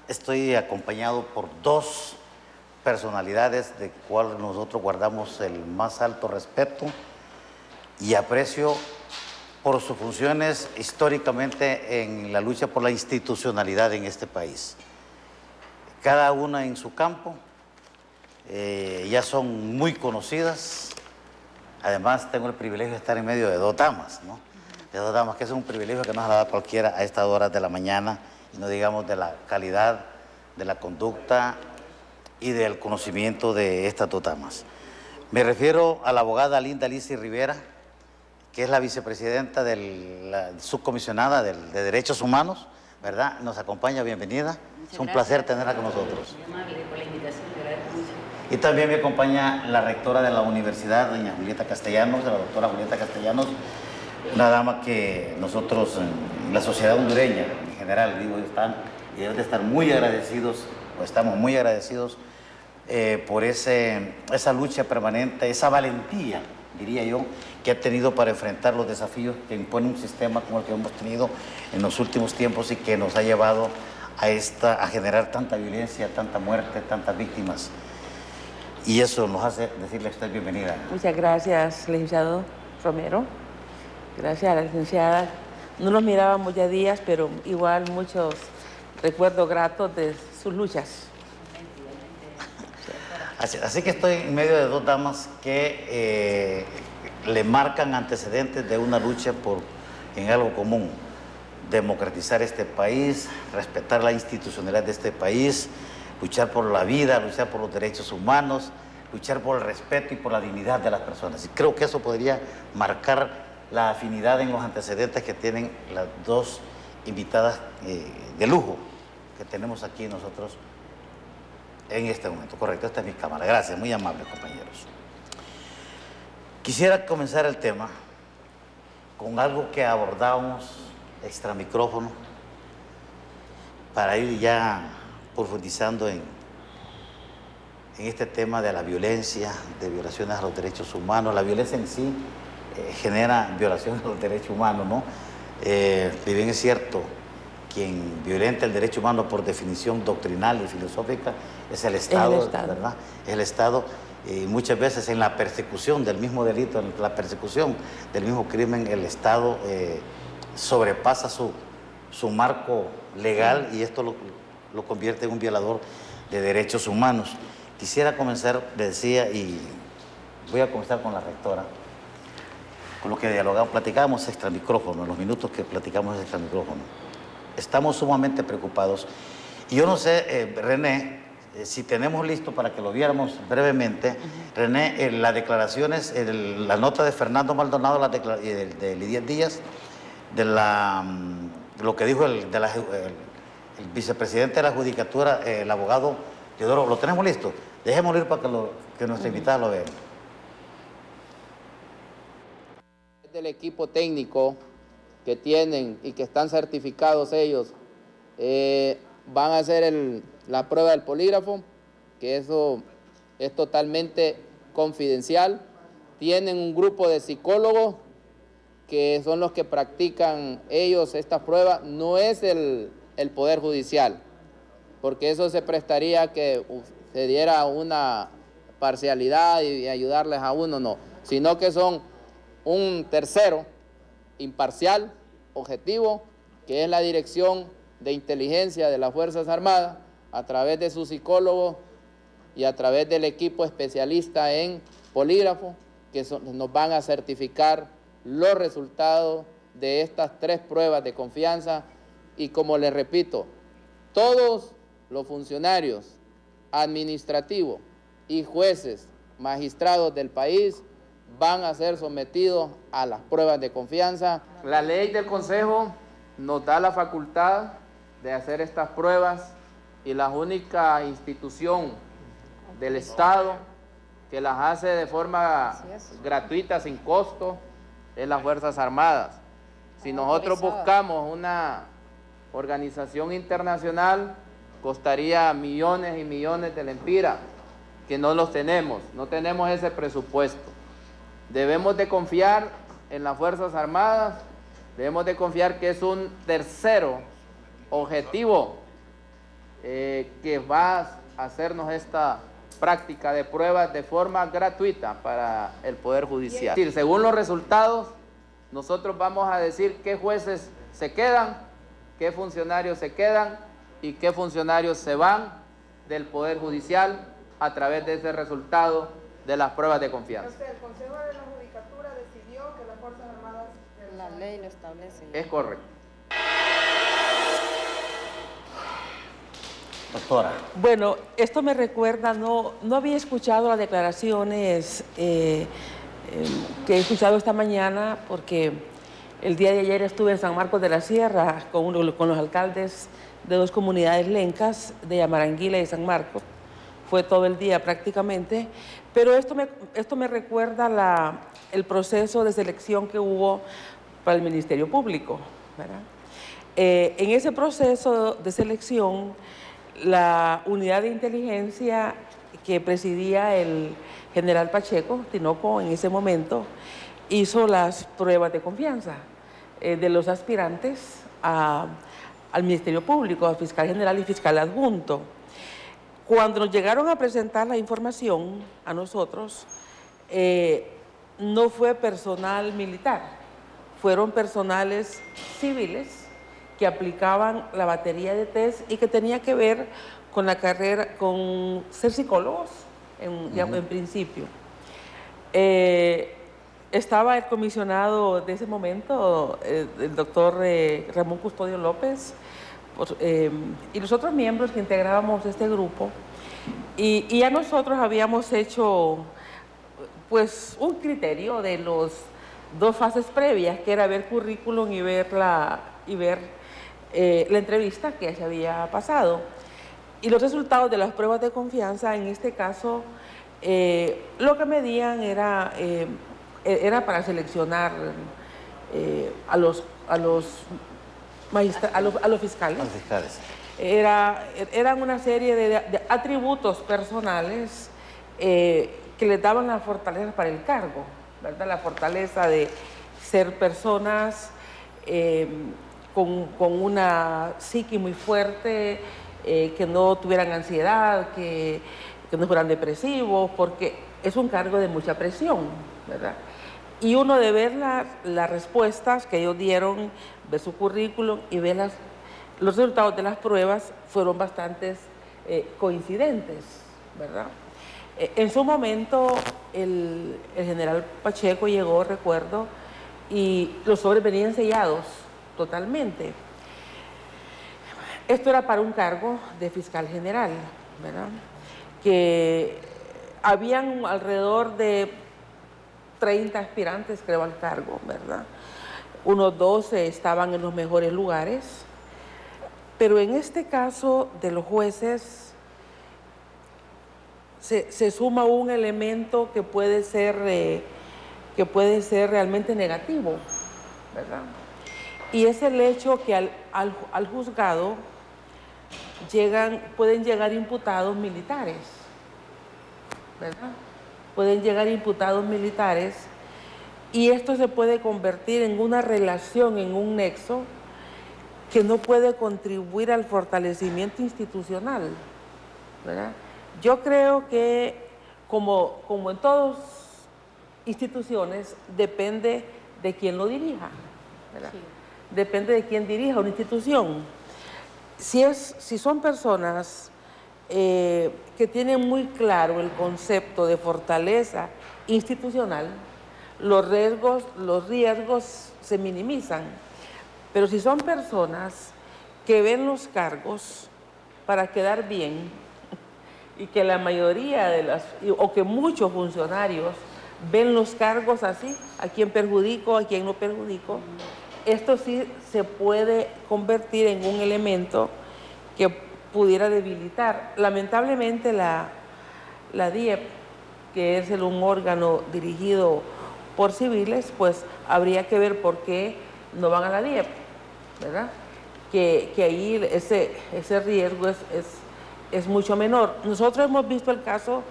estoy acompañado por dos personalidades de cual nosotros guardamos el más alto respeto y aprecio por sus funciones históricamente en la lucha por la institucionalidad en este país. Cada una en su campo, ya son muy conocidas. Además, tengo el privilegio de estar en medio de dos damas, ¿no? De dos damas, que es un privilegio que no se la da cualquiera a estas horas de la mañana, y no digamos de la calidad, de la conducta y del conocimiento de estas dos damas. Me refiero a la abogada Linda Alicia Rivera, que es la vicepresidenta de la subcomisionada de Derechos Humanos, ¿verdad? Nos acompaña, bienvenida. Es un placer tenerla con nosotros. Muy amable por la invitación, le agradezco mucho. Y también me acompaña la rectora de la universidad, doña Julieta Castellanos, de la doctora Julieta Castellanos, una dama que nosotros, la sociedad hondureña en general, digo, están y deben de estar muy agradecidos, o estamos muy agradecidos por esa lucha permanente, esa valentía, diría yo, que ha tenido para enfrentar los desafíos que impone un sistema como el que hemos tenido en los últimos tiempos y que nos ha llevado a generar tanta violencia, tanta muerte, tantas víctimas. Y eso nos hace decirle a usted bienvenida. Muchas gracias, licenciado Romero. Gracias a la licenciada. No nos mirábamos ya días, pero igual muchos recuerdos gratos de sus luchas. Así que estoy en medio de dos damas que le marcan antecedentes de una lucha en algo común: democratizar este país, respetar la institucionalidad de este país, luchar por la vida, luchar por los derechos humanos, luchar por el respeto y por la dignidad de las personas. Y creo que eso podría marcar la afinidad en los antecedentes que tienen las dos invitadas de lujo que tenemos aquí nosotros en este momento. Correcto, esta es mi cámara. Gracias, muy amables compañeros. Quisiera comenzar el tema con algo que abordábamos extra micrófono para ir ya profundizando en este tema de la violencia, de violaciones a los derechos humanos. La violencia en sí genera violaciones a los derechos humanos, ¿no? Si bien es cierto, quien violenta el derecho humano por definición doctrinal y filosófica es el Estado, ¿verdad? Es el Estado, y muchas veces en la persecución del mismo delito, en la persecución del mismo crimen, el Estado sobrepasa su marco legal y esto lo convierte en un violador de derechos humanos. Quisiera comenzar, le decía, y voy a comenzar con la rectora, con lo que dialogamos, platicamos extra micrófono, en los minutos que platicamos extra micrófono. Estamos sumamente preocupados. Y yo no sé, René, si tenemos listo para que lo viéramos brevemente. René, las declaraciones, la nota de Fernando Maldonado de Lidia Díaz, de lo que dijo el vicepresidente de la Judicatura, el abogado Teodoro, ¿lo tenemos listo? Dejémoslo ir para que nuestra invitada lo vea. Del equipo técnico que tienen y que están certificados ellos, van a hacer la prueba del polígrafo, que eso es totalmente confidencial. Tienen un grupo de psicólogos que son los que practican ellos estas pruebas, no es el Poder Judicial, porque eso se prestaría a que se diera una parcialidad y ayudarles a uno, no, sino que son un tercero imparcial, objetivo, que es la Dirección de Inteligencia de las Fuerzas Armadas, a través de sus psicólogos y a través del equipo especialista en polígrafo, que nos van a certificar los resultados de estas 3 pruebas de confianza. Y como les repito, todos los funcionarios administrativos y jueces, magistrados del país van a ser sometidos a las pruebas de confianza. La ley del Consejo nos da la facultad de hacer estas pruebas y la única institución del Estado que las hace de forma gratuita, sin costo, es las Fuerzas Armadas. Si nosotros buscamos una organización internacional, costaría millones y millones de lempiras, que no los tenemos, no tenemos ese presupuesto. Debemos de confiar en las Fuerzas Armadas, debemos de confiar que es un tercero objetivo que va a hacernos esta práctica de pruebas de forma gratuita para el Poder Judicial. Es decir, según los resultados, nosotros vamos a decir qué jueces se quedan, qué funcionarios se quedan y qué funcionarios se van del Poder Judicial a través de ese resultado de las pruebas de confianza. El Consejo de la Judicatura decidió que las Fuerzas Armadas... La ley lo establece. Es correcto. Doctora. Bueno, esto me recuerda, no había escuchado las declaraciones que he escuchado esta mañana, porque el día de ayer estuve en San Marcos de la Sierra con los alcaldes de dos comunidades lencas, de Yamaranguila y San Marcos. Fue todo el día prácticamente, pero esto me recuerda el proceso de selección que hubo para el Ministerio Público, ¿verdad? En ese proceso de selección, la unidad de inteligencia que presidía el general Pacheco Tinoco en ese momento hizo las pruebas de confianza de los aspirantes al Ministerio Público, al fiscal general y fiscal adjunto. Cuando nos llegaron a presentar la información a nosotros, no fue personal militar, fueron personales civiles que aplicaban la batería de test y que tenía que ver con la carrera, con ser psicólogos en principio. Estaba el comisionado de ese momento, el doctor Ramón Custodio López, y los otros miembros que integrábamos este grupo, y ya nosotros habíamos hecho pues un criterio de los dos fases previas, que era ver currículum y ver la entrevista que se había pasado. Y los resultados de las pruebas de confianza, en este caso, lo que medían era para seleccionar a los fiscales. Los fiscales. Eran una serie de atributos personales que les daban la fortaleza para el cargo, ¿verdad? La fortaleza de ser personas con una psique muy fuerte, que no tuvieran ansiedad, que no fueran depresivos, porque es un cargo de mucha presión, ¿verdad? Y uno de ver las respuestas que ellos dieron, ver su currículum y ver los resultados de las pruebas fueron bastante coincidentes, ¿verdad? En su momento el general Pacheco llegó, recuerdo, y los sobres venían sellados totalmente. Esto era para un cargo de fiscal general, ¿verdad? Que habían alrededor de 30 aspirantes, creo, al cargo, ¿verdad? Unos 12 estaban en los mejores lugares, pero en este caso de los jueces se suma un elemento que puede ser realmente negativo, ¿verdad? Y es el hecho que al juzgado pueden llegar imputados militares, ¿verdad? Pueden llegar imputados militares y esto se puede convertir en una relación, en un nexo que no puede contribuir al fortalecimiento institucional, ¿verdad? Yo creo que, como en todas instituciones, depende de quién lo dirija, ¿verdad? Sí. Depende de quién dirija una institución. Si son personas que tienen muy claro el concepto de fortaleza institucional, los riesgos se minimizan. Pero si son personas que ven los cargos para quedar bien y que la mayoría o que muchos funcionarios ven los cargos así, a quién perjudico, a quién no perjudico, esto sí se puede convertir en un elemento que pudiera debilitar. Lamentablemente la DIEP, que es un órgano dirigido por civiles, pues habría que ver por qué no van a la DIEP, ¿verdad? Que ahí ese riesgo es mucho menor. Nosotros hemos visto el caso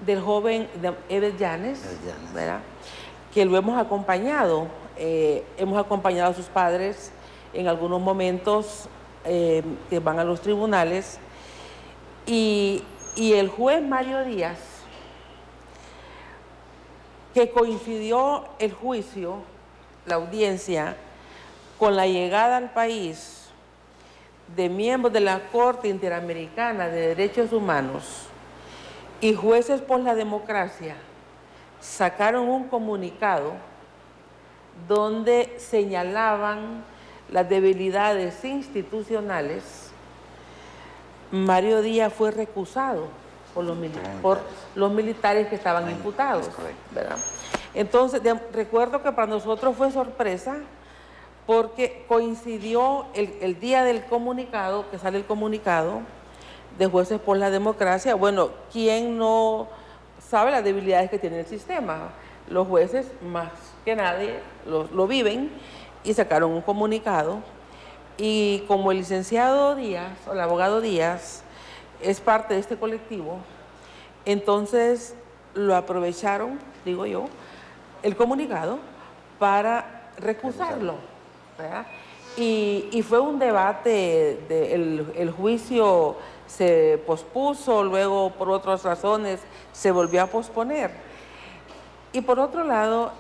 del joven Ever Llanes, ¿verdad? Que lo hemos acompañado a sus padres en algunos momentos que van a los tribunales Y el juez Mario Díaz, que coincidió el juicio, la audiencia, con la llegada al país de miembros de la Corte Interamericana de Derechos Humanos y jueces por la democracia, sacaron un comunicado donde señalaban las debilidades institucionales. Mario Díaz fue recusado por los militares que estaban imputados, ¿verdad? Entonces, recuerdo que para nosotros fue sorpresa porque coincidió el día del comunicado, que sale el comunicado de jueces por la democracia. Bueno, ¿quién no sabe las debilidades que tiene el sistema? Los jueces, más que nadie, lo viven y sacaron un comunicado. Y como el licenciado Díaz, o el abogado Díaz, es parte de este colectivo, entonces lo aprovecharon, digo yo, el comunicado para recusarlo, ¿verdad? Y fue un debate, el juicio se pospuso, luego por otras razones se volvió a posponer. Y por otro lado,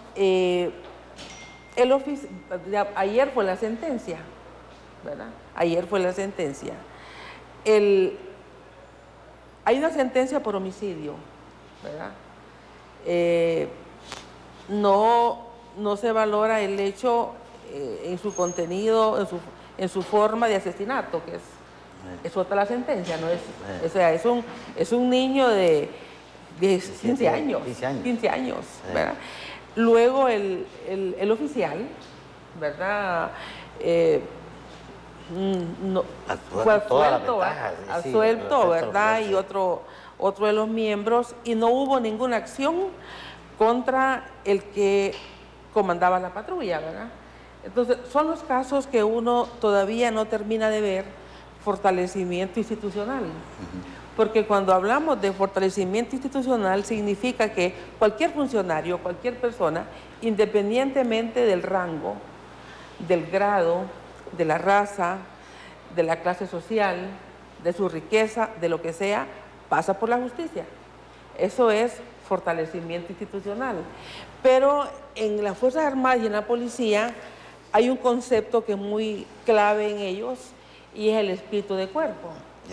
ayer fue la sentencia, ¿verdad? Ayer fue la sentencia. Hay una sentencia por homicidio, ¿verdad? No se valora el hecho en su contenido, en su forma de asesinato, que es otra la sentencia, ¿no? O sea, es un niño de 15 años, 15 años, ¿verdad? Luego el oficial, ¿verdad? Fue absuelto, ¿verdad? Y otro de los miembros, y no hubo ninguna acción contra el que comandaba la patrulla, ¿verdad? Entonces, son los casos que uno todavía no termina de ver fortalecimiento institucional. Porque cuando hablamos de fortalecimiento institucional, significa que cualquier funcionario, cualquier persona, independientemente del rango, del grado, de la raza, de la clase social, de su riqueza, de lo que sea, pasa por la justicia. Eso es fortalecimiento institucional. Pero en las Fuerzas Armadas y en la policía hay un concepto que es muy clave en ellos y es el espíritu de cuerpo. Sí.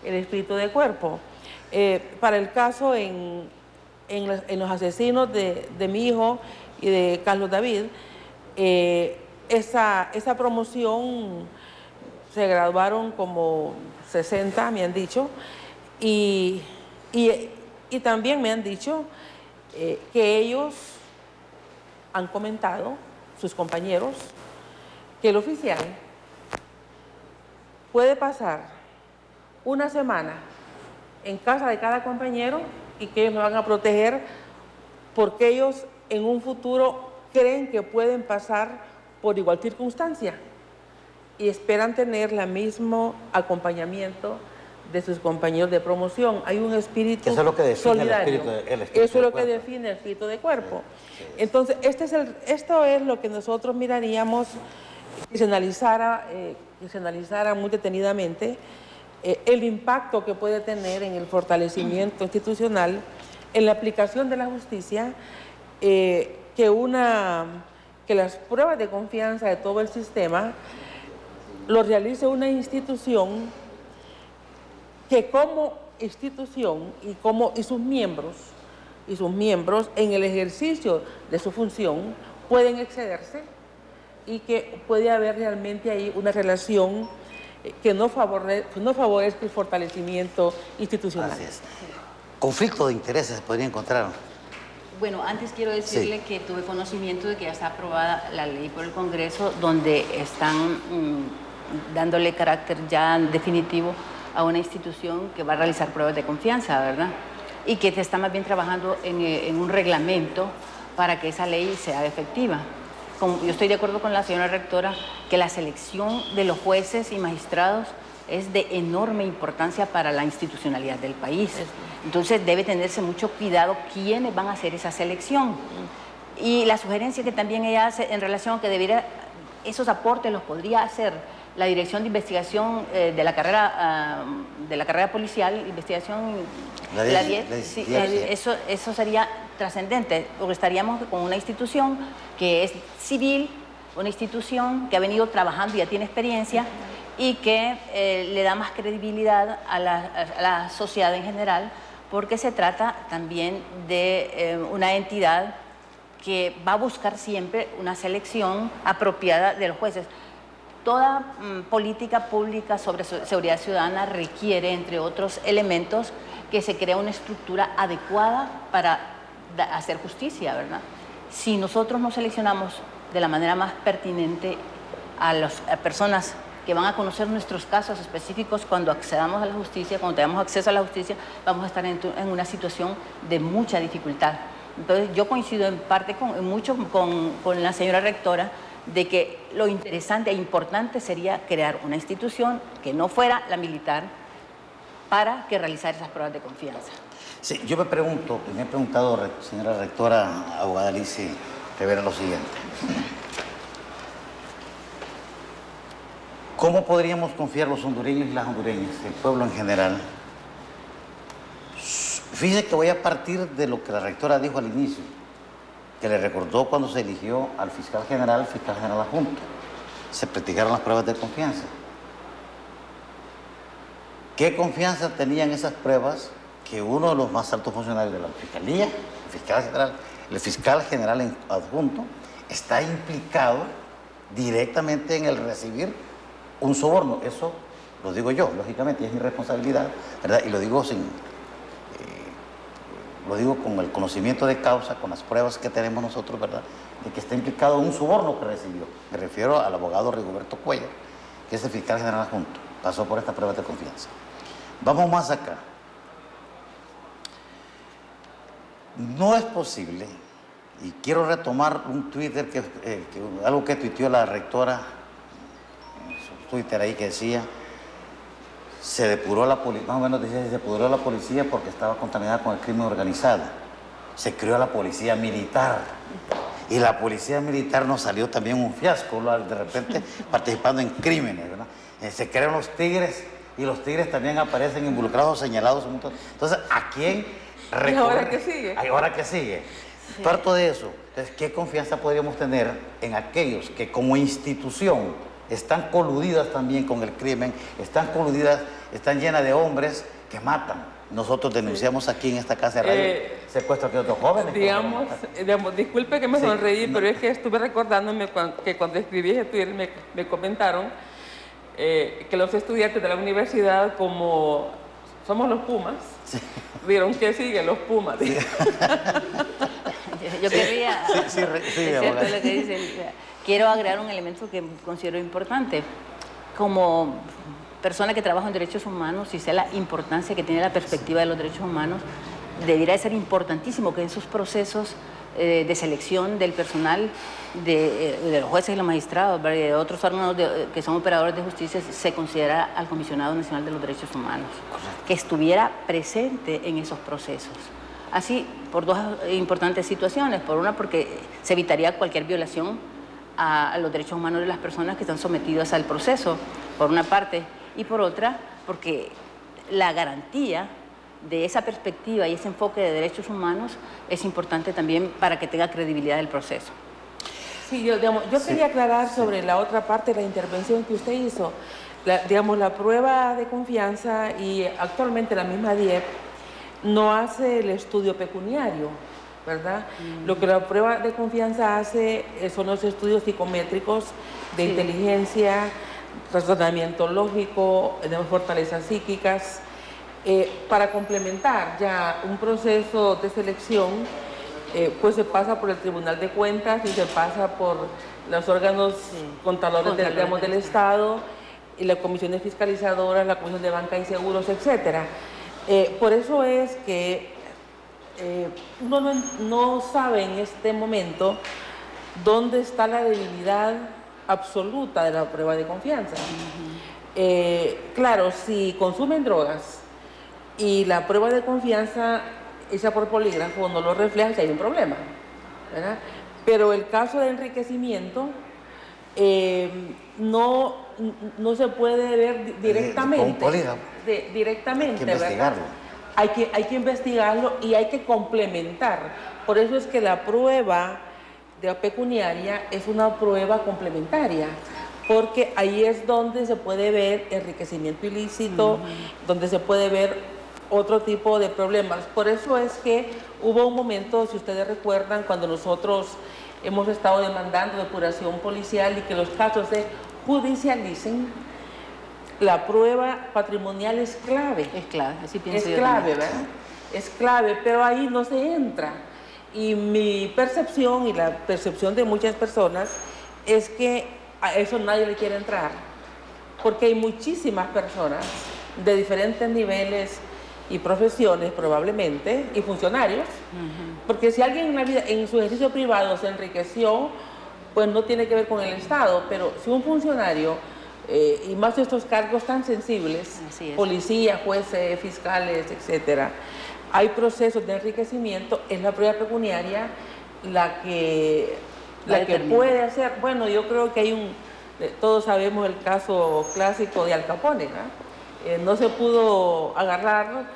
El espíritu de cuerpo. Para el caso en los asesinos de mi hijo y de Carlos David, esa promoción se graduaron como 60, me han dicho, y también me han dicho que ellos han comentado, sus compañeros, que el oficial puede pasar una semana en casa de cada compañero y que ellos lo van a proteger porque ellos en un futuro creen que pueden pasar por igual circunstancia y esperan tener el mismo acompañamiento de sus compañeros de promoción. Hay un espíritu eso es lo que define solidario. El espíritu eso es lo que define el espíritu de cuerpo. Sí. Entonces, esto es lo que nosotros miraríamos que se analizara muy detenidamente, el impacto que puede tener en el fortalecimiento institucional, en la aplicación de la justicia, que las pruebas de confianza de todo el sistema lo realice una institución que como institución y sus miembros en el ejercicio de su función pueden excederse y que puede haber realmente ahí una relación que no favorezca el fortalecimiento institucional. Así es. ¿Conflicto de intereses se podría encontrar? Bueno, antes quiero decirle que tuve conocimiento de que ya está aprobada la ley por el Congreso, donde están dándole carácter ya definitivo a una institución que va a realizar pruebas de confianza, ¿verdad? Y que se está más bien trabajando en un reglamento para que esa ley sea efectiva. Yo estoy de acuerdo con la señora rectora que la selección de los jueces y magistrados es de enorme importancia para la institucionalidad del país. Entonces debe tenerse mucho cuidado quiénes van a hacer esa selección. Y la sugerencia que también ella hace en relación a que esos aportes los podría hacer la Dirección de Investigación de la carrera policial, investigación, la 10, sí, eso sería trascendente, porque estaríamos con una institución que es civil, una institución que ha venido trabajando y ya tiene experiencia y que le da más credibilidad a la sociedad en general, porque se trata también de una entidad que va a buscar siempre una selección apropiada de los jueces. Toda política pública sobre seguridad ciudadana requiere, entre otros elementos, que se crea una estructura adecuada para hacer justicia, ¿verdad? Si nosotros no seleccionamos de la manera más pertinente a personas que van a conocer nuestros casos específicos cuando accedamos a la justicia, cuando tengamos acceso a la justicia, vamos a estar en una situación de mucha dificultad. Entonces, yo coincido en parte mucho con la señora rectora de que lo interesante e importante sería crear una institución que no fuera la militar para que realizar esas pruebas de confianza. Sí, yo me pregunto, y me he preguntado, señora rectora, abogada Alicia Rivera, lo siguiente. ¿Cómo podríamos confiar los hondureños y las hondureñas, el pueblo en general? Fíjese que voy a partir de lo que la rectora dijo al inicio, que le recordó cuando se eligió al fiscal general adjunto. Se practicaron las pruebas de confianza. ¿Qué confianza tenían esas pruebas que uno de los más altos funcionarios de la Fiscalía, el fiscal general adjunto, está implicado directamente en el recibir un soborno? Eso lo digo yo, lógicamente, y es mi responsabilidad, ¿verdad? Y lo digo lo digo con el conocimiento de causa, con las pruebas que tenemos nosotros, ¿verdad?, de que está implicado en un soborno que recibió. Me refiero al abogado Rigoberto Cuellar, que es el fiscal general adjunto, pasó por estas pruebas de confianza. Vamos más acá. No es posible, y quiero retomar un Twitter, algo que tuiteó la rectora, en su Twitter ahí, que decía: se depuró la policía, más o menos decía, se depuró la policía porque estaba contaminada con el crimen organizado. Se creó la policía militar. Y la policía militar nos salió también un fiasco, de repente participando en crímenes, ¿verdad? Se crean los tigres, y los tigres también aparecen involucrados, señalados. Entonces, ¿a quién recurre? ¿Y ahora qué sigue? ¿Ahora qué sigue? Sí. Parto de eso. Entonces, ¿qué confianza podríamos tener en aquellos que como institución están coludidas también con el crimen, están llenas de hombres que matan? Nosotros denunciamos aquí en esta casa de radio secuestros de otros jóvenes. Digamos, disculpe que me sonreí, pero es que estuve recordándome que cuando escribí ese Twitter me comentaron que los estudiantes de la universidad, como somos los Pumas, vieron que siguen los Pumas. Sí. Yo querría, es cierto lo que dice, quiero agregar un elemento que considero importante. Como persona que trabaja en derechos humanos y sé la importancia que tiene la perspectiva de los derechos humanos, debería ser importantísimo que en sus procesos de selección del personal, de los jueces y los magistrados, ¿verdad?, y de otros órganos que son operadores de justicia, se considera al Comisionado Nacional de los Derechos Humanos, que estuviera presente en esos procesos. Así, por dos importantes situaciones. Por una, porque se evitaría cualquier violación a los derechos humanos de las personas que están sometidas al proceso, por una parte, y por otra, porque la garantía de esa perspectiva y ese enfoque de derechos humanos es importante también para que tenga credibilidad el proceso. Sí, yo quería aclarar sobre la otra parte de la intervención que usted hizo. La prueba de confianza, y actualmente la misma DIEP no hace el estudio pecuniario, ¿verdad? Lo que la prueba de confianza hace son los estudios psicométricos de inteligencia, razonamiento lógico, de fortalezas psíquicas, para complementar ya un proceso de selección. Pues se pasa por el Tribunal de Cuentas y se pasa por los órganos contadores del Estado, y las comisiones fiscalizadoras, la Comisión de Banca y Seguros, etcétera. Por eso es que uno no sabe en este momento dónde está la debilidad absoluta de la prueba de confianza. Claro, si consumen drogas y la prueba de confianza hecha por polígrafo no lo refleja, si hay un problema, ¿verdad? Pero el caso de enriquecimiento no se puede ver directamente. Con un polígrafo. Directamente, hay que investigarlo. ¿Verdad? Hay que investigarlo y hay que complementar. Por eso es que la prueba de pecuniaria es una prueba complementaria, porque ahí es donde se puede ver enriquecimiento ilícito, donde se puede ver otro tipo de problemas. Por eso es que hubo un momento, si ustedes recuerdan, cuando nosotros hemos estado demandando depuración policial y que los casos se judicialicen, la prueba patrimonial es clave. Es clave, así pienso Es yo clave, también. ¿verdad? Es clave, pero ahí no se entra. Y mi percepción y la percepción de muchas personas es que a eso nadie le quiere entrar, porque hay muchísimas personas de diferentes niveles y profesiones probablemente, y funcionarios, porque si alguien en la vida, en su ejercicio privado se enriqueció, pues no tiene que ver con el Estado, pero si un funcionario, y más de estos cargos tan sensibles, policías, jueces, fiscales, etcétera, hay procesos de enriquecimiento, es la prueba pecuniaria la que puede hacer. Bueno, yo creo que hay todos sabemos el caso clásico de Al Capone, ¿no? No se pudo agarrar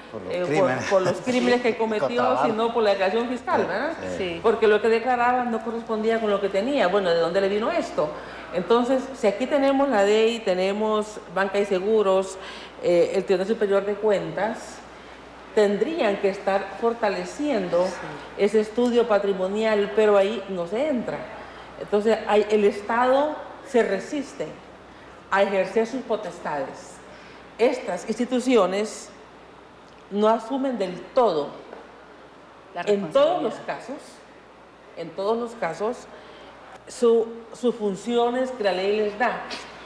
por los crímenes que cometió, sino por la declaración fiscal, ¿verdad? Sí. Porque lo que declaraba no correspondía con lo que tenía. Bueno, ¿de dónde le vino esto? Entonces, si aquí tenemos la DEI, tenemos Banca y Seguros, el Tribunal Superior de Cuentas, tendrían que estar fortaleciendo ese estudio patrimonial, pero ahí no se entra. Entonces, el Estado se resiste a ejercer sus potestades. Estas instituciones no asumen del todo, en todos los casos, sus funciones que la ley les da.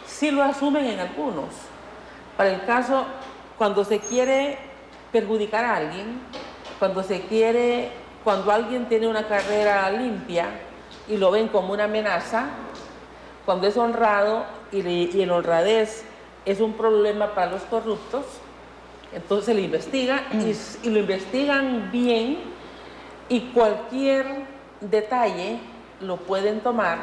Sí lo asumen en algunos. Para el caso, cuando se quiere perjudicar a alguien, cuando alguien tiene una carrera limpia y lo ven como una amenaza, cuando es honrado y en honradez es un problema para los corruptos, entonces se le investiga y lo investigan bien, y cualquier detalle lo pueden tomar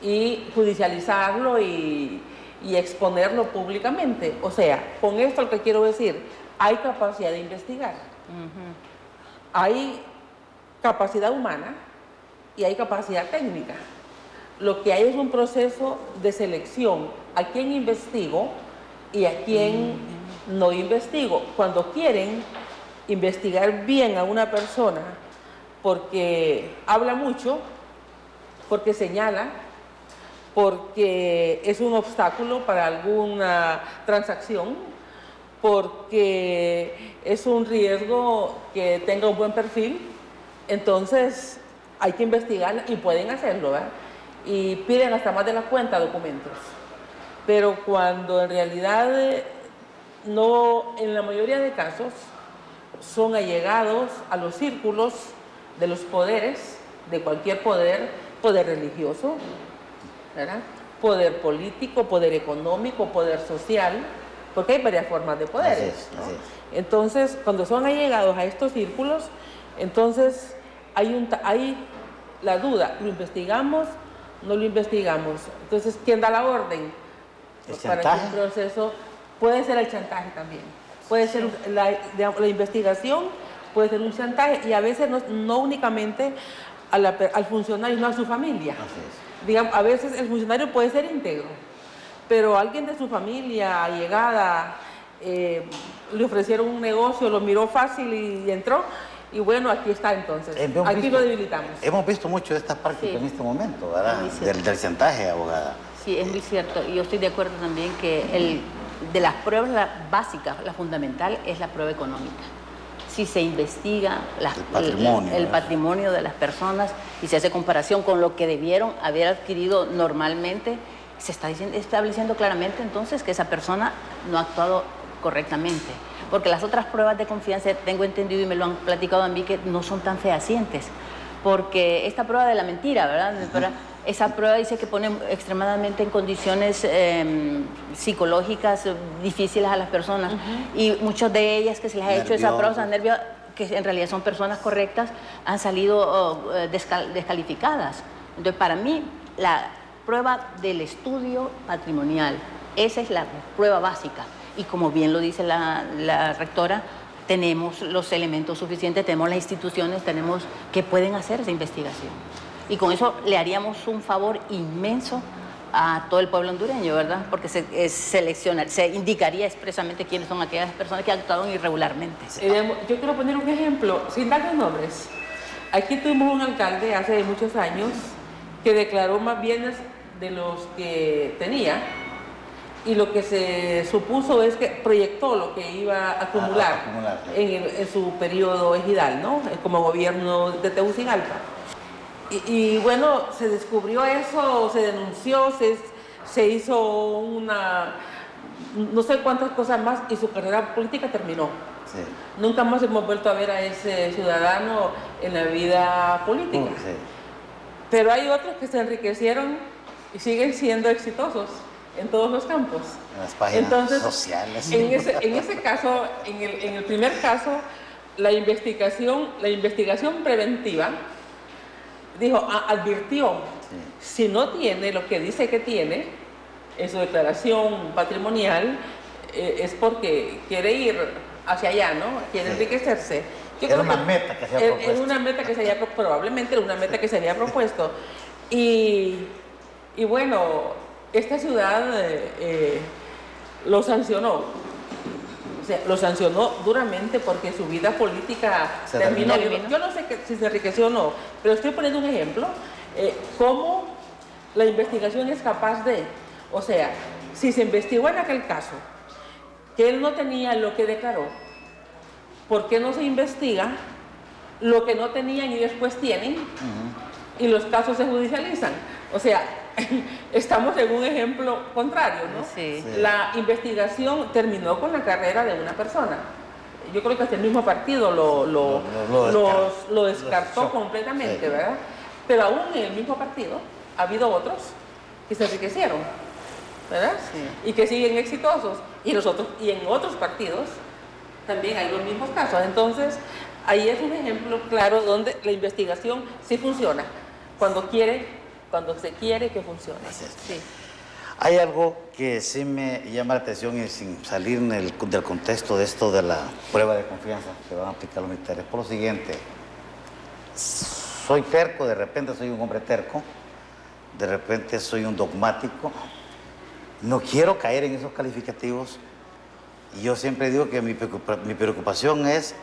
y judicializarlo y exponerlo públicamente. O sea, con esto lo que quiero decir, hay capacidad de investigar, hay capacidad humana y hay capacidad técnica. Lo que hay es un proceso de selección, a quién investigo y a quién no investigo. Cuando quieren investigar bien a una persona porque habla mucho, porque señala, porque es un obstáculo para alguna transacción, porque es un riesgo que tenga un buen perfil, entonces hay que investigar y pueden hacerlo, ¿verdad? Y piden hasta más de la cuenta documentos. Pero cuando en realidad no, en la mayoría de casos, son allegados a los círculos de los poderes, de cualquier poder, poder religioso, ¿verdad? Poder político, poder económico, poder social, porque hay varias formas de poderes, ¿no? Así es. Entonces, cuando son allegados a estos círculos, entonces hay la duda, ¿lo investigamos? ¿No lo investigamos? Entonces, ¿quién da la orden? ¿El Para chantaje? que un proceso, puede ser el chantaje también, puede ser la investigación, puede ser un chantaje, y a veces no únicamente al funcionario, no a su familia. Así es. Digamos, a veces el funcionario puede ser íntegro, pero alguien de su familia, allegada, le ofrecieron un negocio, lo miró fácil y entró, y bueno, aquí está entonces. Aquí lo debilitamos. Hemos visto mucho de estas prácticas en este momento, ¿verdad? Del chantaje, abogada. Sí, es muy cierto. Y yo estoy de acuerdo también que de las pruebas básicas, la fundamental es la prueba económica. Si se investiga el patrimonio de las personas y se hace comparación con lo que debieron haber adquirido normalmente, se está estableciendo claramente entonces que esa persona no ha actuado correctamente. Porque las otras pruebas de confianza, tengo entendido y me lo han platicado a mí, que no son tan fehacientes. Porque esta prueba de la mentira, ¿verdad? Esa prueba dice que pone extremadamente en condiciones psicológicas difíciles a las personas. Y muchas de ellas que se les ha hecho esa prueba, nervios, que en realidad son personas correctas, han salido descalificadas. Entonces, para mí, la prueba del estudio patrimonial. Esa es la prueba básica. Y como bien lo dice la rectora, tenemos los elementos suficientes, tenemos las instituciones, tenemos que pueden hacer esa investigación. Y con eso le haríamos un favor inmenso a todo el pueblo hondureño, ¿verdad? Porque se indicaría expresamente quiénes son aquellas personas que actuaron irregularmente. Yo quiero poner un ejemplo, sin darles nombres. Aquí tuvimos un alcalde hace muchos años que declaró más bienes de los que tenía, y lo que se supuso es que proyectó lo que iba a acumular, en su periodo ejidal, ¿no? Como gobierno de Tegucigalpa. Y bueno, se descubrió eso, se denunció, se hizo no sé cuántas cosas más, y su carrera política terminó. Sí. Nunca más hemos vuelto a ver a ese ciudadano en la vida política. Sí. Pero hay otros que se enriquecieron y siguen siendo exitosos en todos los campos. En las páginas sociales. En ese caso, en el primer caso, la investigación preventiva advirtió, si no tiene lo que dice que tiene en su declaración patrimonial, es porque quiere ir hacia allá, ¿no? Quiere enriquecerse. Era una meta que se había propuesto. Era una meta que se había probablemente era una meta que se había propuesto. Y bueno, esta ciudad lo sancionó. O sea, lo sancionó duramente porque su vida política terminó. Yo no sé si se enriqueció o no, pero estoy poniendo un ejemplo. Cómo la investigación es capaz de... O sea, si se investigó en aquel caso que él no tenía lo que declaró, ¿por qué no se investiga lo que no tenían y después tienen? Y los casos se judicializan. O sea, estamos en un ejemplo contrario, ¿no? Sí. La investigación terminó con la carrera de una persona. Yo creo que hasta el mismo partido lo descartó completamente, ¿verdad? Pero aún en el mismo partido ha habido otros que se enriquecieron, ¿verdad? Sí. Y que siguen exitosos. Y en otros partidos también hay los mismos casos. Entonces, ahí es un ejemplo claro donde la investigación sí funciona, cuando se quiere que funcione. Sí. Hay algo que sí me llama la atención, y sin salir del contexto de esto de la prueba de confianza que van a aplicar los militares, por lo siguiente: soy terco, de repente soy un hombre terco, de repente soy un dogmático, no quiero caer en esos calificativos, y yo siempre digo que mi preocupación es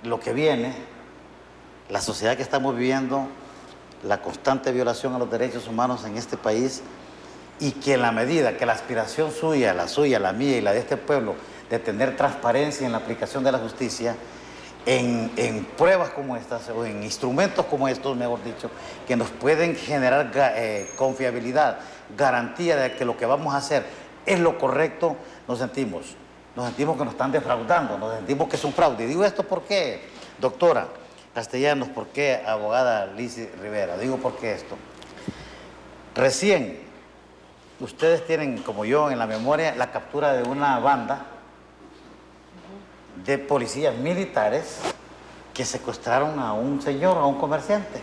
lo que viene, la sociedad que estamos viviendo, la constante violación a los derechos humanos en este país, y que en la medida que la aspiración suya, la mía y la de este pueblo, de tener transparencia en la aplicación de la justicia, en pruebas como estas, o en instrumentos como estos, mejor dicho, que nos pueden generar confiabilidad, garantía de que lo que vamos a hacer es lo correcto, nos sentimos que nos están defraudando, nos sentimos que es un fraude. Y digo esto porque, doctora Castellanos, ¿por qué abogada Lizy Rivera? Digo, ¿por qué esto? Recién, ustedes tienen, como yo, en la memoria, la captura de una banda de policías militares que secuestraron a un señor, a un comerciante.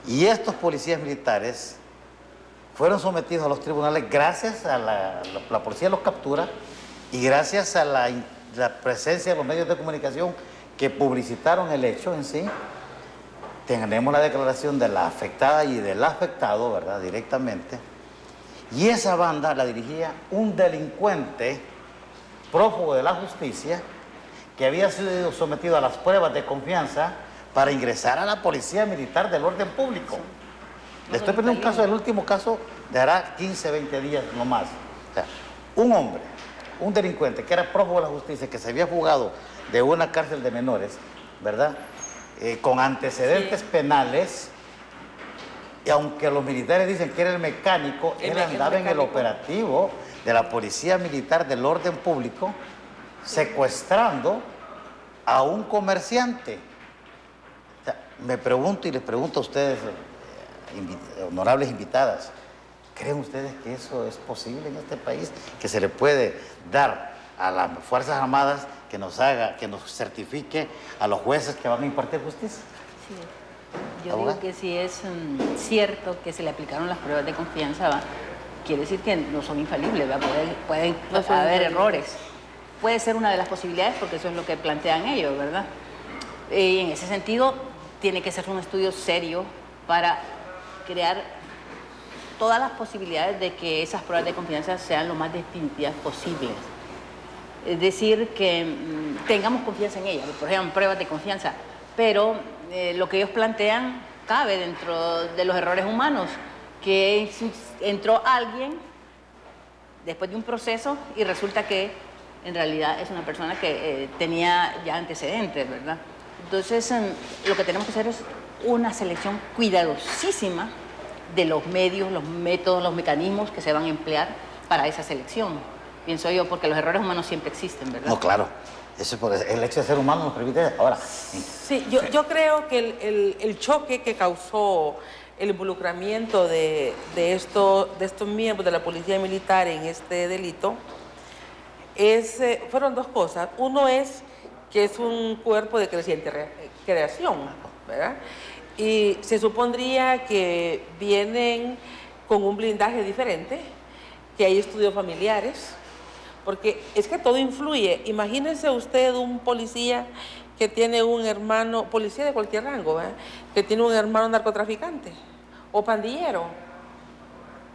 Y estos policías militares fueron sometidos a los tribunales gracias a la policía los captura, y gracias a la presencia de los medios de comunicación que publicitaron el hecho en sí. Tenemos la declaración de la afectada y del afectado, ¿verdad?, directamente. Y esa banda la dirigía un delincuente prófugo de la justicia que había sido sometido a las pruebas de confianza para ingresar a la policía militar del orden público. Le estoy poniendo un caso, el último caso de hará 15, 20 días no más. O sea, un hombre, un delincuente que era prófugo de la justicia, que se había fugado de una cárcel de menores, ¿verdad?, con antecedentes penales, y aunque los militares dicen que era el mecánico, él andaba en el operativo de la policía militar del orden público, secuestrando a un comerciante. O sea, me pregunto y les pregunto a ustedes, honorables invitadas, ¿creen ustedes que eso es posible en este país? ¿Que se le puede dar a las Fuerzas Armadas que nos certifique a los jueces que van a impartir justicia? Sí. Yo digo que si es cierto que se le aplicaron las pruebas de confianza, quiere decir que no son infalibles, pueden haber errores. Puede ser una de las posibilidades porque eso es lo que plantean ellos, ¿verdad? Y en ese sentido tiene que ser un estudio serio para crear todas las posibilidades de que esas pruebas de confianza sean lo más definitivas posibles. Es decir, que tengamos confianza en ellas, por ejemplo, pruebas de confianza, pero lo que ellos plantean cabe dentro de los errores humanos, que entró alguien después de un proceso y resulta que en realidad es una persona que tenía ya antecedentes, ¿verdad? Entonces, lo que tenemos que hacer es una selección cuidadosísima de los medios, los métodos, los mecanismos que se van a emplear para esa selección. Pienso yo, porque los errores humanos siempre existen, ¿verdad? No, claro. Eso es por el hecho de ser humano nos permite ahora. Sí, yo creo que el choque que causó el involucramiento de estos miembros de la policía militar en este delito fueron dos cosas. Uno es que es un cuerpo de creciente creación, ¿verdad? Y se supondría que vienen con un blindaje diferente, que hay estudios familiares, porque es que todo influye. Imagínese usted un policía que tiene un hermano, policía de cualquier rango, ¿verdad?, que tiene un hermano narcotraficante o pandillero.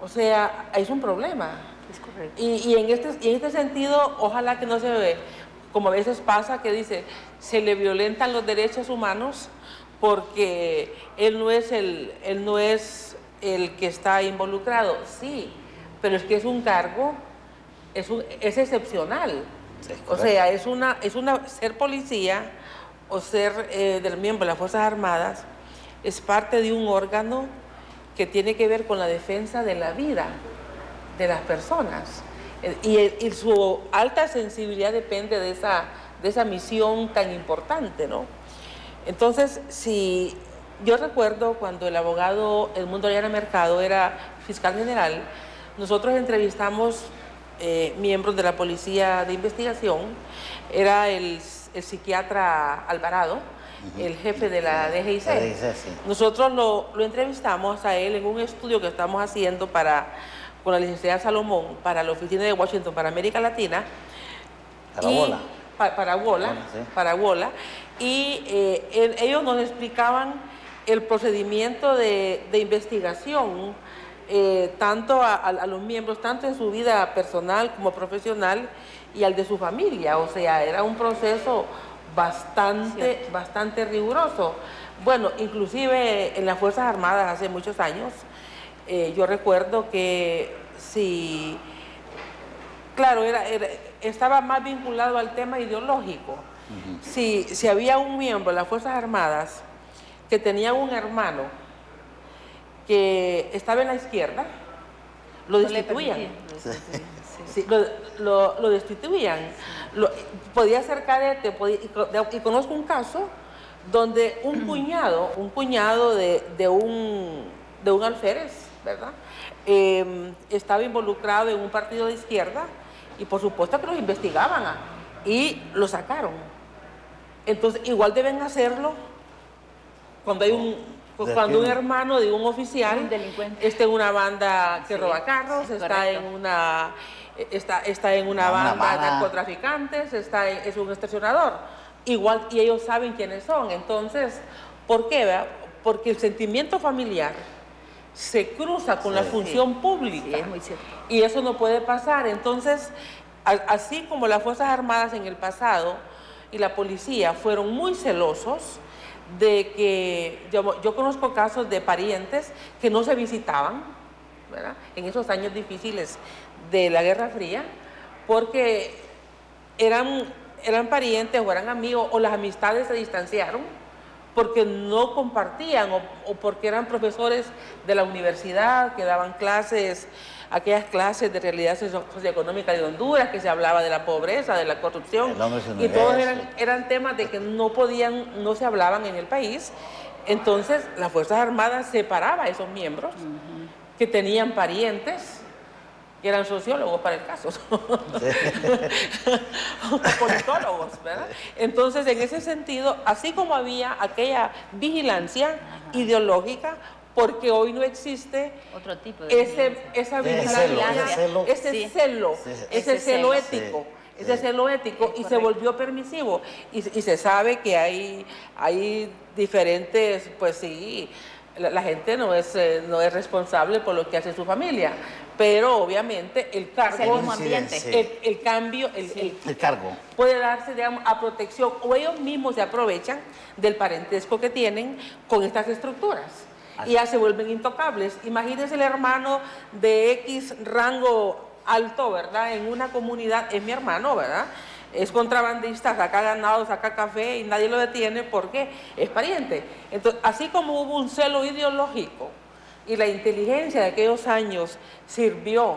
O sea, es un problema. Es correcto. Y en este sentido, ojalá que no se ve, como a veces pasa, que dice, se le violentan los derechos humanos porque él no es el que está involucrado. Sí, pero es que es un cargo, es excepcional. Sí, o sea, ser policía o ser del miembro de las Fuerzas Armadas es parte de un órgano que tiene que ver con la defensa de la vida de las personas. Y su alta sensibilidad depende de esa misión tan importante, ¿no? Entonces, si yo recuerdo cuando el abogado Edmundo Orellana Mercado era fiscal general, nosotros entrevistamos miembros de la policía de investigación, era el psiquiatra Alvarado, el jefe de la DGIC. Sí. Nosotros lo entrevistamos a él en un estudio que estamos haciendo con la licenciada Salomón para la oficina de Washington para América Latina. Para WOLA. Y ellos nos explicaban el procedimiento de investigación, tanto a los miembros, tanto en su vida personal como profesional y al de su familia. O sea, era un proceso bastante riguroso. Bueno, inclusive en las Fuerzas Armadas hace muchos años, yo recuerdo que sí, claro, estaba más vinculado al tema ideológico. Si había un miembro de las Fuerzas Armadas que tenía un hermano que estaba en la izquierda, lo destituían. Sí, lo destituían. Podía ser cadete, y conozco un caso donde un cuñado de un alférez, ¿verdad?, estaba involucrado en un partido de izquierda y por supuesto que los investigaban y lo sacaron. Entonces, igual deben hacerlo cuando hay un hermano de un oficial está en una banda que roba carros, está en una banda de narcotraficantes, es un extorsionador. Igual, y ellos saben quiénes son. Entonces, ¿por qué? Porque el sentimiento familiar se cruza con la función pública. Sí, es muy cierto. Y eso no puede pasar. Entonces, así como las Fuerzas Armadas en el pasado y la policía fueron muy celosos de que, yo conozco casos de parientes que no se visitaban, ¿verdad?, en esos años difíciles de la Guerra Fría, porque eran parientes o eran amigos, o las amistades se distanciaron porque no compartían o porque eran profesores de la universidad que daban clases, aquellas clases de realidad socioeconómica de Honduras, que se hablaba de la pobreza, de la corrupción, y todos eran temas de que no se hablaban en el país. Entonces las Fuerzas Armadas separaban a esos miembros que tenían parientes que eran sociólogos para el caso, politólogos, ¿verdad? Entonces, en ese sentido, así como había aquella vigilancia ideológica, porque hoy no existe Otro tipo de esa vigilancia. ese celo ético. Ese celo ético, y se volvió permisivo. Y se sabe que hay diferentes, pues sí, la gente no es responsable por lo que hace su familia, pero obviamente el cargo, es el mismo ambiente. El cambio, el cargo puede darse, digamos, a protección, o ellos mismos se aprovechan del parentesco que tienen con estas estructuras. Y ya se vuelven intocables. Imagínense el hermano de X rango alto, ¿verdad? En una comunidad, es mi hermano, ¿verdad? Es contrabandista, saca ganado, saca café y nadie lo detiene porque es pariente. Entonces, así como hubo un celo ideológico y la inteligencia de aquellos años sirvió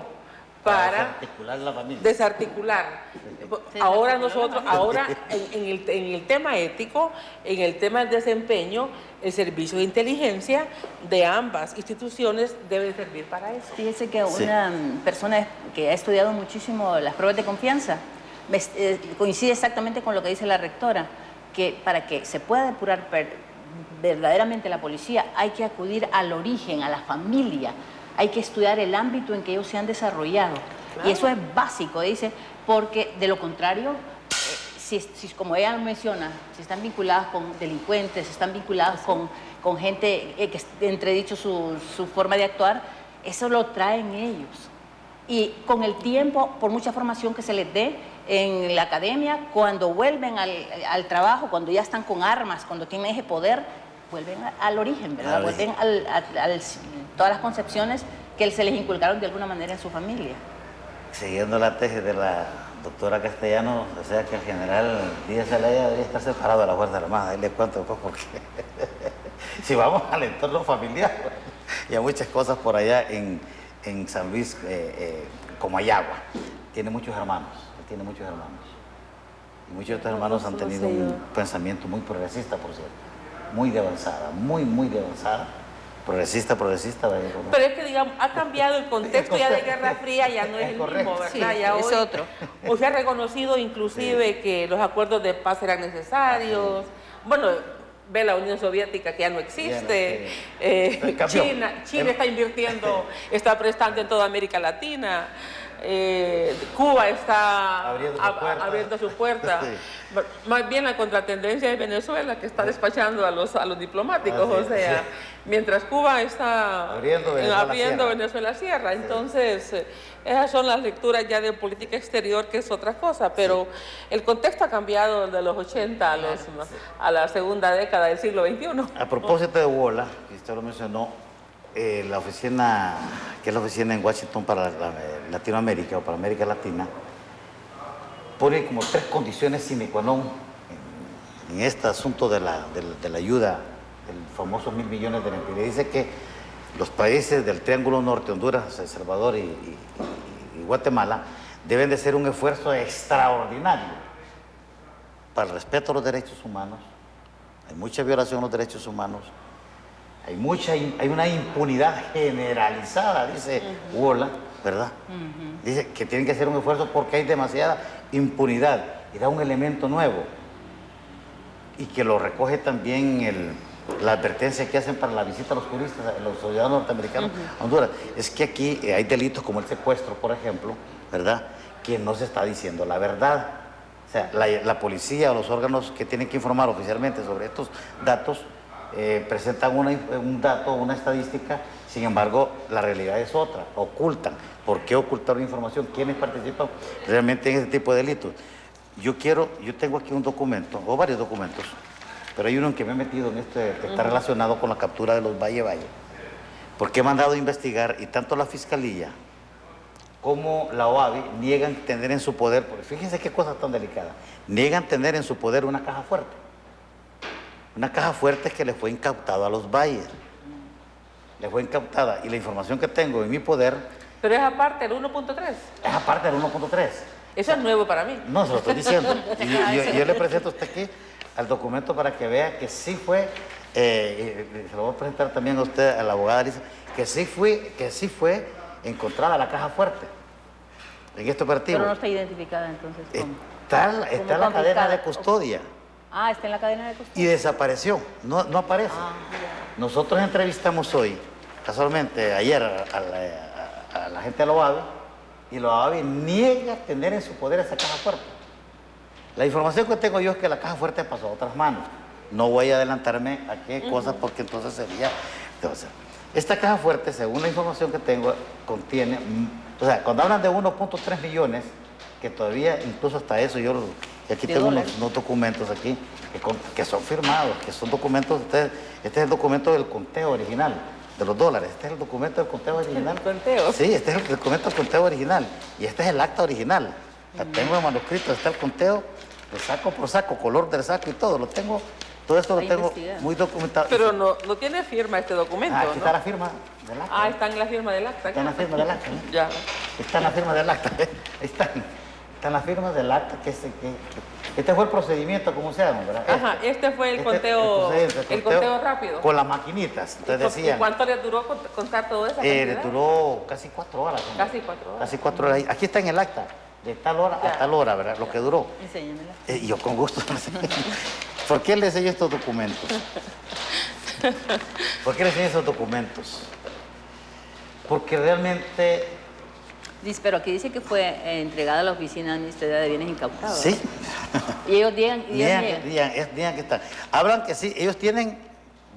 para desarticular la familia. Desarticular. Ahora nosotros, en el tema ético, en el tema del desempeño, el servicio de inteligencia de ambas instituciones debe servir para eso. Fíjese que una persona que ha estudiado muchísimo las pruebas de confianza coincide exactamente con lo que dice la rectora, que para que se pueda depurar verdaderamente la policía hay que acudir al origen, a la familia, hay que estudiar el ámbito en que ellos se han desarrollado. Claro. Y eso es básico, dice, porque de lo contrario, si como ella menciona, si están vinculadas con delincuentes, si están vinculadas con gente que entredicho su forma de actuar, eso lo traen ellos. Y con el tiempo, por mucha formación que se les dé en la academia, cuando vuelven al trabajo, cuando ya están con armas, cuando tienen ese poder, vuelven al origen, ¿verdad? Vuelven a todas las concepciones que se les inculcaron de alguna manera en su familia. Siguiendo la tesis de la doctora Castellano, o sea que el general Díaz Zelaya debería estar separado de la Fuerza Armada. Ahí les cuento después porque si vamos al entorno familiar, y a muchas cosas por allá en San Luis, como Ayagua, tiene muchos hermanos. Y muchos de estos hermanos han tenido un pensamiento muy progresista, por cierto. Muy de avanzada, muy de avanzada. Progresista. Pero es que, digamos, ha cambiado el contexto ya de Guerra Fría, ya no es el mismo, ¿verdad? Sí, ya es otro. Hoy se ha reconocido inclusive que los acuerdos de paz eran necesarios. Bueno, ve la Unión Soviética que ya no existe. China está invirtiendo, está prestando en toda América Latina. Cuba está abriendo sus puertas. Sí. Más bien la contratendencia de Venezuela, que está despachando a los diplomáticos, o sea, mientras Cuba está abriendo Venezuela Sierra. Entonces, esas son las lecturas ya de política exterior, que es otra cosa, pero el contexto ha cambiado de los 80 a la segunda década del siglo XXI. A propósito de Wola, que usted lo mencionó, la oficina, que es la oficina en Washington para Latinoamérica o para América Latina, pone como 3 condiciones sine qua non en este asunto de la ayuda, del famoso 1.000 millones de lempiras. Dice que los países del Triángulo Norte, Honduras, El Salvador y Guatemala, deben de hacer un esfuerzo extraordinario para el respeto a los derechos humanos. Hay mucha violación de los derechos humanos. Hay una impunidad generalizada, dice Wola, ¿verdad? Dice que tienen que hacer un esfuerzo porque hay demasiada impunidad, y da un elemento nuevo, y que lo recoge también la advertencia que hacen para la visita a los turistas, a los ciudadanos norteamericanos a Honduras. Es que aquí hay delitos como el secuestro, por ejemplo, ¿verdad? Que no se está diciendo la verdad. O sea, la policía o los órganos que tienen que informar oficialmente sobre estos datos presentan un dato, una estadística, sin embargo, la realidad es otra, ocultan. ¿Por qué ocultar información? ¿Quiénes participan realmente en ese tipo de delitos? Yo tengo aquí un documento, o varios documentos, pero hay uno en que me he metido en que está relacionado con la captura de los Valle, porque he mandado a investigar, y tanto la Fiscalía como la OAVI niegan tener en su poder, porque fíjense qué cosa tan delicada, niegan tener en su poder una caja fuerte. Una caja fuerte que le fue incautada a los Bayer. Le fue incautada, y la información que tengo en mi poder... Pero es aparte del 1.3. Es aparte del 1.3. Eso es nuevo para mí. No, se lo estoy diciendo. Y yo le presento a usted aquí al documento para que vea que sí fue, se lo voy a presentar también a usted, a la abogada Lisa, que sí fue encontrada la caja fuerte. en este operativo. Pero no está identificada entonces. Está en la cadena de custodia. Ah, está en la cadena de custodia. Y desapareció, no aparece. Nosotros entrevistamos hoy, casualmente ayer, a la gente de la OAVE, y la OAVE niega tener en su poder esa caja fuerte. La información que tengo yo es que la caja fuerte pasó a otras manos. No voy a adelantarme a qué cosas porque entonces sería... Entonces, esta caja fuerte, según la información que tengo, contiene... O sea, cuando hablan de 1.3 millones, que todavía, incluso hasta eso, y aquí tengo unos documentos aquí que son firmados, que son documentos, este es el documento del conteo original de los dólares, este es el documento del conteo original. ¿El conteo? Sí, este es el documento del conteo original, y este es el acta original. La tengo en manuscrito, está el conteo, de saco por saco, color del saco y todo, lo tengo, todo esto lo tengo muy documentado. Pero no tiene firma este documento, aquí ¿no? está la firma del acta. Ah, está en la firma del acta. Está en la firma del acta, ¿no? Ya. Está en la firma del acta, ahí están las firmas del acta, este fue el procedimiento, como se llama, ¿verdad? Ajá, este fue el conteo, el conteo rápido. Con las maquinitas, entonces decían... ¿Y cuánto le duró contar todo eso? Le duró casi 4 horas. ¿No? Casi 4 horas. Casi 4 horas. Aquí está en el acta, de tal hora a tal hora, ¿verdad? Lo que duró. Enséñamela. Yo con gusto. ¿Por qué le enseño estos documentos? ¿Por qué le enseño estos documentos? Porque realmente... Pero aquí dice que fue entregada a la Oficina Administrativa de Bienes Incautados. Sí. Y ellos digan que está. Hablan que sí, ellos tienen,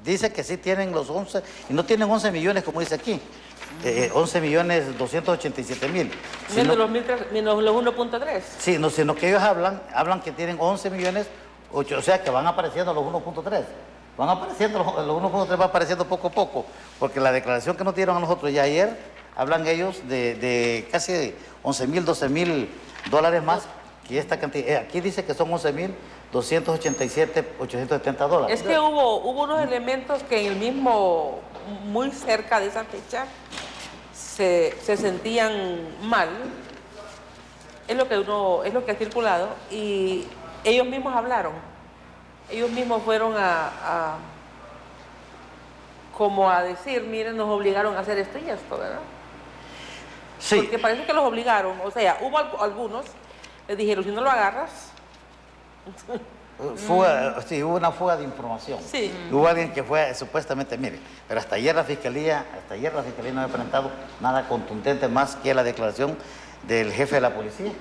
dice que sí tienen los 11, y no tienen 11 millones como dice aquí, 11.287.000. Menos los 1.3. Sí, no, sino que ellos hablan que tienen 11 millones, o sea que van apareciendo los 1.3. Van apareciendo, los 1.3 va apareciendo poco a poco, porque la declaración que nos dieron a nosotros ya ayer, hablan ellos de casi 11.000, 12.000 dólares más que esta cantidad. Aquí dice que son 11.287.870 dólares. Es que hubo unos elementos que en el mismo, muy cerca de esa fecha, se sentían mal. Es lo que ha circulado, y ellos mismos hablaron. Ellos mismos fueron como a decir, miren, nos obligaron a hacer esto y esto, ¿verdad? Sí. Porque parece que los obligaron, o sea, hubo algunos, les dijeron, si no lo agarras... Sí, hubo una fuga de información. Sí. Hubo alguien que fue supuestamente, mire, pero hasta ayer la fiscalía no ha presentado nada contundente más que la declaración del jefe de la policía,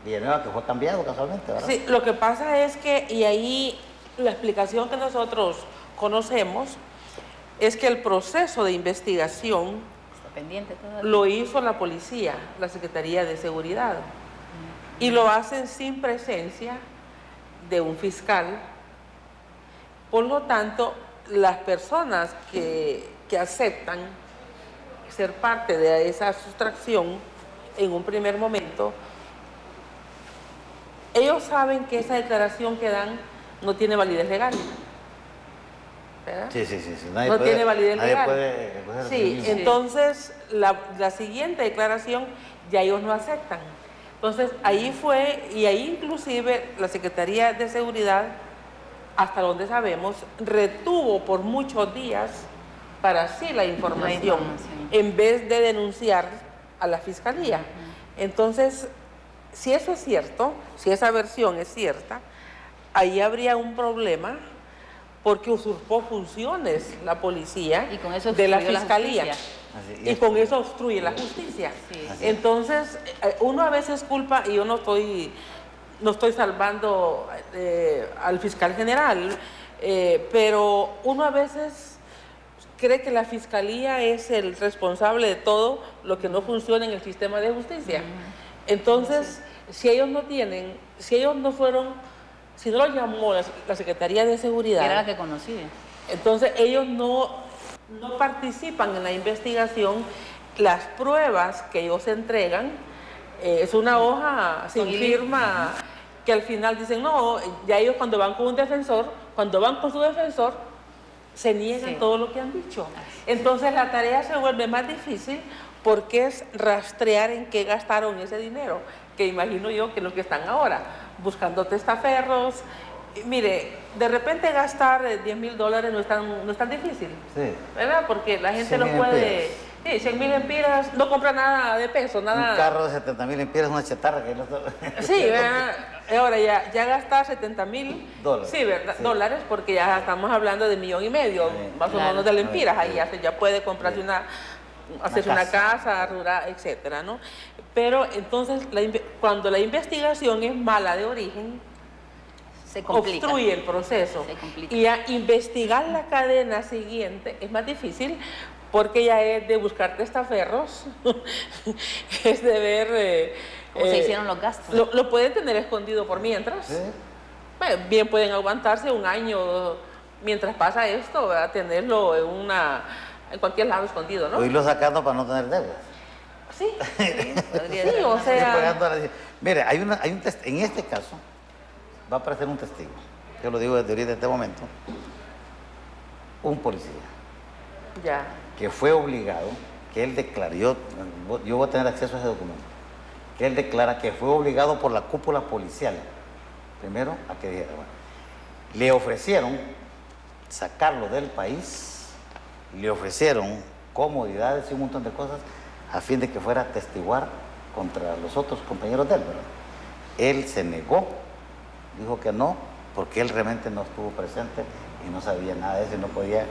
Villanueva, que fue cambiado casualmente, ¿verdad? Sí, lo que pasa es que, y ahí la explicación que nosotros conocemos, es que el proceso de investigación lo hizo la policía, la Secretaría de Seguridad, y lo hacen sin presencia de un fiscal. Por lo tanto, las personas que aceptan ser parte de esa sustracción en un primer momento, ellos saben que esa declaración que dan no tiene validez legal. ¿Verdad? Sí. No tiene validez legal. Sí, entonces la siguiente declaración ya ellos no aceptan. Entonces ahí fue, y ahí inclusive la Secretaría de Seguridad, hasta donde sabemos, retuvo por muchos días para sí la información, en vez de denunciar a la Fiscalía. Entonces, si eso es cierto, si esa versión es cierta, ahí habría un problema, porque usurpó funciones la policía y con eso de la Fiscalía. Y con eso obstruye la justicia. Sí. Entonces, uno a veces culpa, y yo no estoy salvando al fiscal general, pero uno a veces cree que la Fiscalía es el responsable de todo lo que no funciona en el sistema de justicia. Entonces, si ellos no lo llamó la Secretaría de Seguridad, que era la que conocía, entonces ellos no participan en la investigación. Las pruebas que ellos entregan es una hoja sin firma, que al final dicen, no, ya ellos cuando van con su defensor, se niegan todo lo que han dicho. Entonces la tarea se vuelve más difícil, porque es rastrear en qué gastaron ese dinero, que imagino yo que los que están ahora buscando testaferros. Mire, de repente gastar $10.000 no es tan difícil, sí, ¿verdad? Porque la gente sí, lo puede Sí, 100.000 empiras, no compra nada de peso, nada. Un carro de 70.000 empiras es una chatarra que no Sí, ¿verdad? Ahora ya gastar 70.000 Dólares. Sí, ¿verdad? Sí. Dólares, porque ya estamos hablando de 1,5 millones, más o menos de lempiras. Ahí ya puede comprarse hacerse una casa rural, etcétera, ¿no? Pero entonces, cuando la investigación es mala de origen, Se complica. obstruye el proceso. Se complica. Y a investigar la cadena siguiente es más difícil, porque ya es de buscar testaferros, es de ver... ¿Cómo se hicieron los gastos? Lo pueden tener escondido por mientras. Sí. Bueno, bien pueden aguantarse un año mientras pasa esto, ¿verdad? Tenerlo en cualquier lado escondido, ¿no? O irlo sacando para no tener deudas. Sí, Podría sí, ser. o Ir sea... pagando mire, en este caso va a aparecer un testigo, yo lo digo desde ahorita, en este momento, un policía Ya. que fue obligado, que él declaró, yo voy a tener acceso a ese documento, que él declara que fue obligado por la cúpula policial, primero a que dijera, bueno, le ofrecieron sacarlo del país, le ofrecieron comodidades y un montón de cosas a fin de que fuera a testiguar contra los otros compañeros de él, ¿verdad? Él se negó, dijo que no, porque él realmente no estuvo presente y no sabía nada de eso y no podía...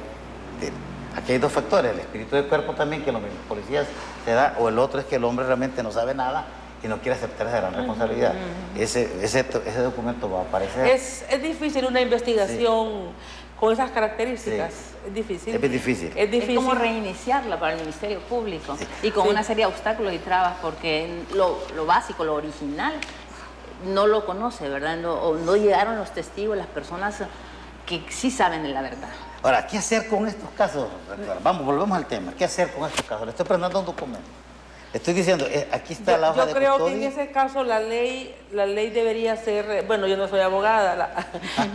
Aquí hay dos factores, el espíritu del cuerpo también, que los policías se da, o el otro es que el hombre realmente no sabe nada y no quiere aceptar esa gran responsabilidad. Ese documento va a aparecer. Es difícil una investigación con esas características. Sí. Es difícil. Es bien difícil. Es difícil. Es como reiniciarla para el Ministerio Público Sí. y con Sí. una serie de obstáculos y trabas, porque lo básico, lo original, no lo conoce, ¿verdad? O no llegaron los testigos, las personas que sí saben de la verdad. Ahora, ¿qué hacer con estos casos, rectora? Vamos, volvemos al tema. ¿Qué hacer con estos casos? Le estoy presentando un documento. Le estoy diciendo, aquí está la hoja de Yo creo que en custodia. ese caso la ley debería ser, bueno, yo no soy abogada,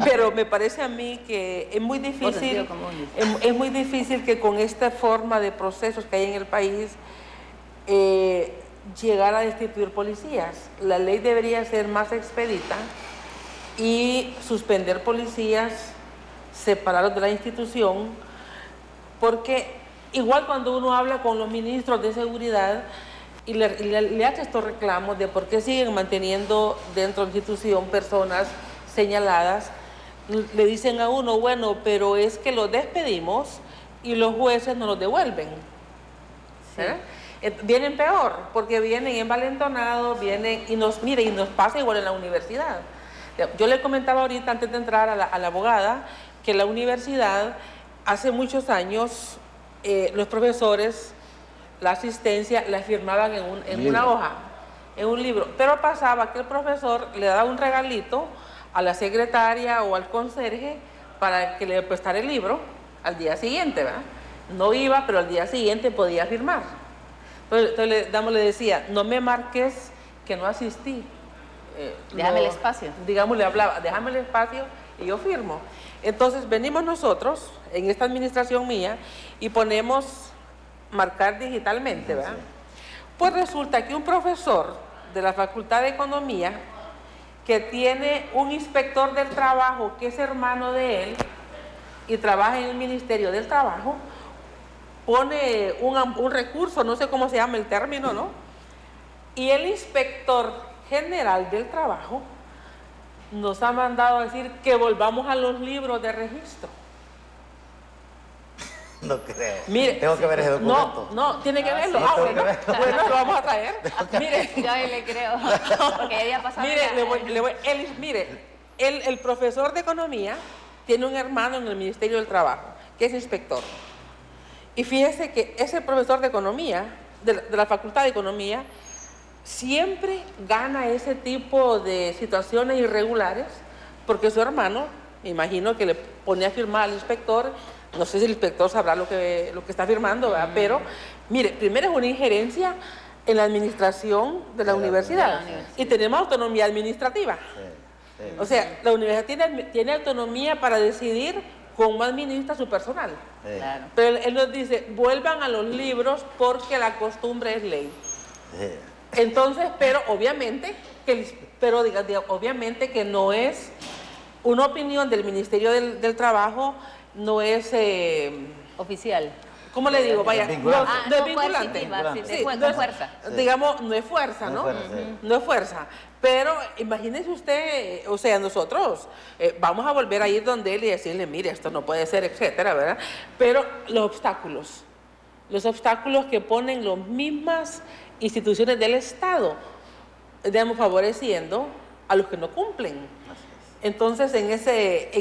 pero me parece a mí que es muy difícil, es muy difícil que con esta forma de procesos que hay en el país llegar a destituir policías. La ley debería ser más expedita y suspender policías, separarlos de la institución, porque igual cuando uno habla con los ministros de seguridad y le hace estos reclamos de por qué siguen manteniendo dentro de la institución personas señaladas, le dicen a uno, bueno, pero es que los despedimos y los jueces no los devuelven. ¿Eh? Vienen peor, porque vienen envalentonados, vienen y nos pasa igual en la universidad. Yo le comentaba ahorita, antes de entrar a la abogada, que la universidad, hace muchos años, los profesores, la asistencia, la firmaban en una hoja, en un libro. Pero pasaba que el profesor le daba un regalito a la secretaria o al conserje para que le prestara el libro al día siguiente, ¿verdad? No iba, pero al día siguiente podía firmar. Entonces le decía, no me marques que no asistí. Déjame el espacio. Digamos, le hablaba, déjame el espacio y yo firmo. Entonces venimos nosotros, en esta administración mía, y ponemos marcar digitalmente, ¿verdad? Pues resulta que un profesor de la Facultad de Economía, que tiene un inspector del trabajo que es hermano de él y trabaja en el Ministerio del Trabajo, pone un recurso, no sé cómo se llama el término, ¿no? Y el inspector general del trabajo nos ha mandado a decir que volvamos a los libros de registro. No creo. Mire, tengo que ver ese documento. No, tiene que verlo. sí, Ah, tengo bueno, que verlo. bueno, lo vamos a traer. Mire, Yo ahí le creo, porque ya había pasado. mire, el profesor de economía tiene un hermano en el Ministerio del Trabajo, que es inspector. Y fíjese que ese profesor de economía, de la Facultad de Economía, siempre gana ese tipo de situaciones irregulares, porque su hermano, me imagino que le pone a firmar al inspector. No sé si el inspector sabrá lo que está firmando, ¿verdad? Pero, mire, primero es una injerencia en la administración de la universidad. Y tenemos autonomía administrativa. Sí. O sea, la universidad tiene autonomía para decidir cómo administra su personal. Sí. Claro. Pero él nos dice, vuelvan a los libros porque la costumbre es ley. Sí. Entonces, pero obviamente que no es una opinión del Ministerio del Trabajo, no es Oficial. ¿cómo le digo? Vaya, no, Vinculante. no es vinculante. Vinculante. Sí, Con no es- fuerza. Digamos, no es fuerza, No ¿no? es fuerza, sí. No es fuerza. Pero imagínese usted, o sea, nosotros vamos a volver a ir donde él y decirle, mire, esto no puede ser, etcétera, ¿verdad? Pero los obstáculos que ponen las mismas instituciones del Estado, digamos, favoreciendo a los que no cumplen. Entonces, en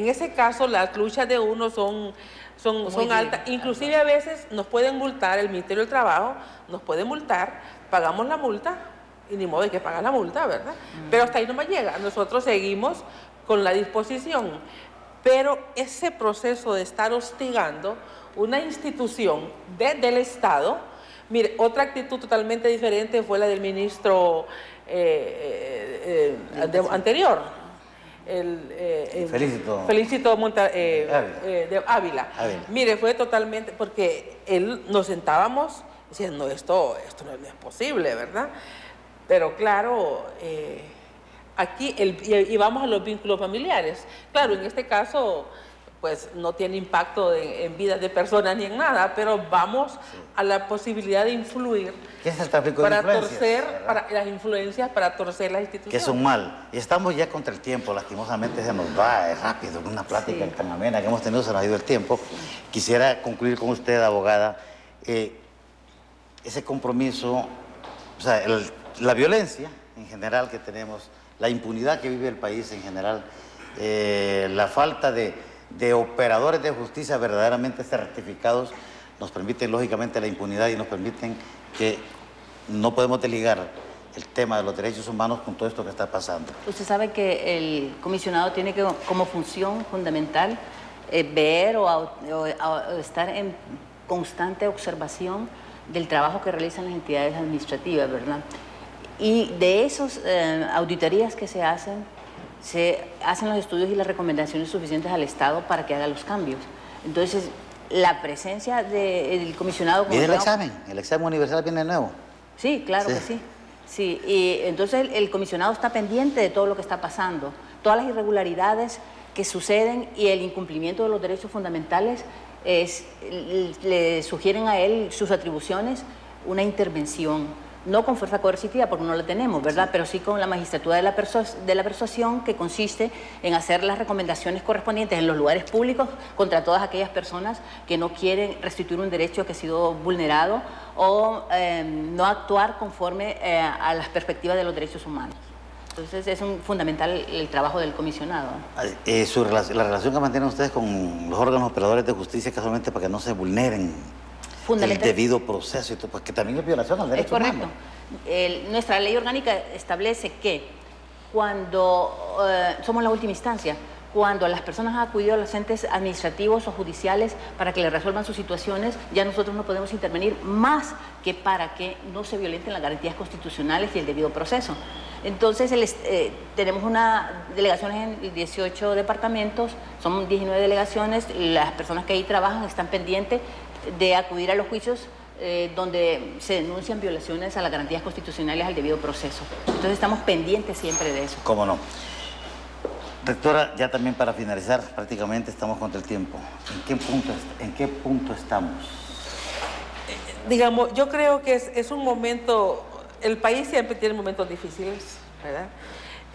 ese caso, las luchas de uno son altas. Inclusive a veces nos pueden multar, el Ministerio del Trabajo nos puede multar, pagamos la multa, y ni modo hay que pagar la multa, ¿verdad? Pero hasta ahí no me llega. Nosotros seguimos con la disposición. Pero ese proceso de estar hostigando una institución del Estado, mire, otra actitud totalmente diferente fue la del ministro anterior. Felicito de Ávila. Mire, fue totalmente, porque él nos sentábamos diciendo, no, esto no es posible, ¿verdad? Pero claro, aquí, y vamos a los vínculos familiares. Claro, en este caso, pues no tiene impacto en vidas de personas ni en nada, pero vamos a la posibilidad de influir. ¿Qué es el tráfico de influencias? Las influencias para torcer las instituciones. Que es un mal. Y estamos ya contra el tiempo, lastimosamente se nos va, es rápido, una plática tan amena que hemos tenido, se nos ha ido el tiempo. Quisiera concluir con usted, abogada, ese compromiso, o sea, la violencia en general que tenemos, la impunidad que vive el país en general, la falta de operadores de justicia verdaderamente certificados nos permiten lógicamente la impunidad y nos permiten que no podemos desligar el tema de los derechos humanos con todo esto que está pasando. Usted sabe que el comisionado tiene como función fundamental ver o estar en constante observación del trabajo que realizan las entidades administrativas, ¿verdad? Y de esas auditorías que se hacen los estudios y las recomendaciones suficientes al Estado para que haga los cambios. Entonces, la presencia del comisionado... ¿Viene el examen universal viene nuevo? Sí, claro que sí. Sí, y entonces el comisionado está pendiente de todo lo que está pasando, todas las irregularidades que suceden y el incumplimiento de los derechos fundamentales, le sugieren a él sus atribuciones una intervención, no con fuerza coercitiva porque no la tenemos, ¿verdad? Sí. Pero sí con la magistratura de la persuasión, que consiste en hacer las recomendaciones correspondientes en los lugares públicos contra todas aquellas personas que no quieren restituir un derecho que ha sido vulnerado o no actuar conforme a las perspectivas de los derechos humanos. Entonces es fundamental el trabajo del comisionado. La relación que mantienen ustedes con los órganos operadores de justicia, casualmente para que no se vulneren el debido proceso, y todo, pues que también es violación al derecho humano. Es correcto. Nuestra ley orgánica establece que cuando somos la última instancia, cuando las personas han acudido a los entes administrativos o judiciales para que les resuelvan sus situaciones, ya nosotros no podemos intervenir más que para que no se violenten las garantías constitucionales y el debido proceso. Entonces, tenemos delegaciones en 18 departamentos, son 19 delegaciones, las personas que ahí trabajan están pendientes de acudir a los juicios donde se denuncian violaciones a las garantías constitucionales al debido proceso. Entonces estamos pendientes siempre de eso. ¿Cómo no? Rectora, ya también para finalizar, prácticamente estamos contra el tiempo. ¿En qué punto estamos? Digamos, yo creo que es un momento, el país siempre tiene momentos difíciles, ¿verdad?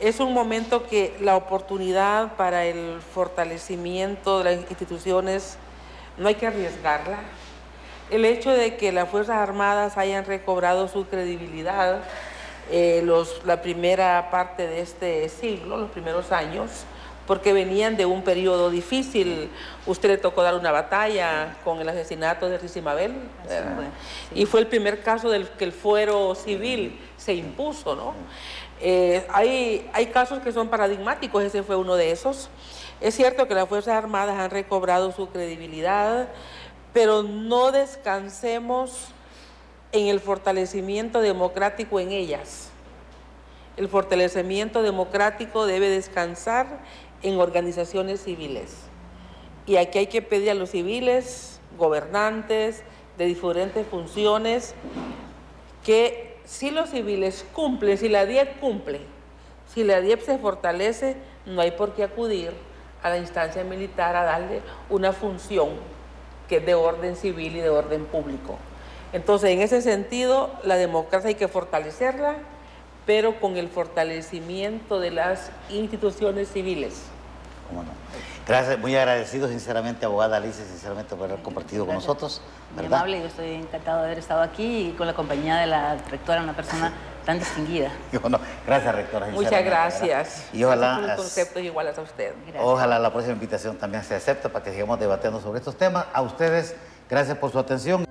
Es un momento que la oportunidad para el fortalecimiento de las instituciones no hay que arriesgarla. El hecho de que las Fuerzas Armadas hayan recobrado su credibilidad la primera parte de este siglo, los primeros años, porque venían de un periodo difícil. Usted le tocó dar una batalla con el asesinato de Rizy Mabel, sí. Y fue el primer caso del que el fuero civil se impuso, ¿no? Hay casos que son paradigmáticos, ese fue uno de esos. Es cierto que las Fuerzas Armadas han recobrado su credibilidad, pero no descansemos en el fortalecimiento democrático en ellas. El fortalecimiento democrático debe descansar en organizaciones civiles. Y aquí hay que pedir a los civiles, gobernantes de diferentes funciones, que si los civiles cumplen, si la DIEP cumple, si la DIEP se fortalece, no hay por qué acudir a la instancia militar a darle una función que es de orden civil y de orden público. Entonces, en ese sentido, la democracia hay que fortalecerla, pero con el fortalecimiento de las instituciones civiles. ¿Cómo no? Gracias, muy agradecido sinceramente, abogada Alicia, sinceramente por haber compartido con nosotros. Muy ¿verdad? amable, yo estoy encantado de haber estado aquí y con la compañía de la rectora, una persona tan distinguida. Bueno, gracias, rectora. Muchas sinceramente, gracias. ¿verdad? Y ojalá, Gracias por los conceptos iguales a usted. Gracias. ojalá la próxima invitación también se acepte para que sigamos debatiendo sobre estos temas. A ustedes, gracias por su atención.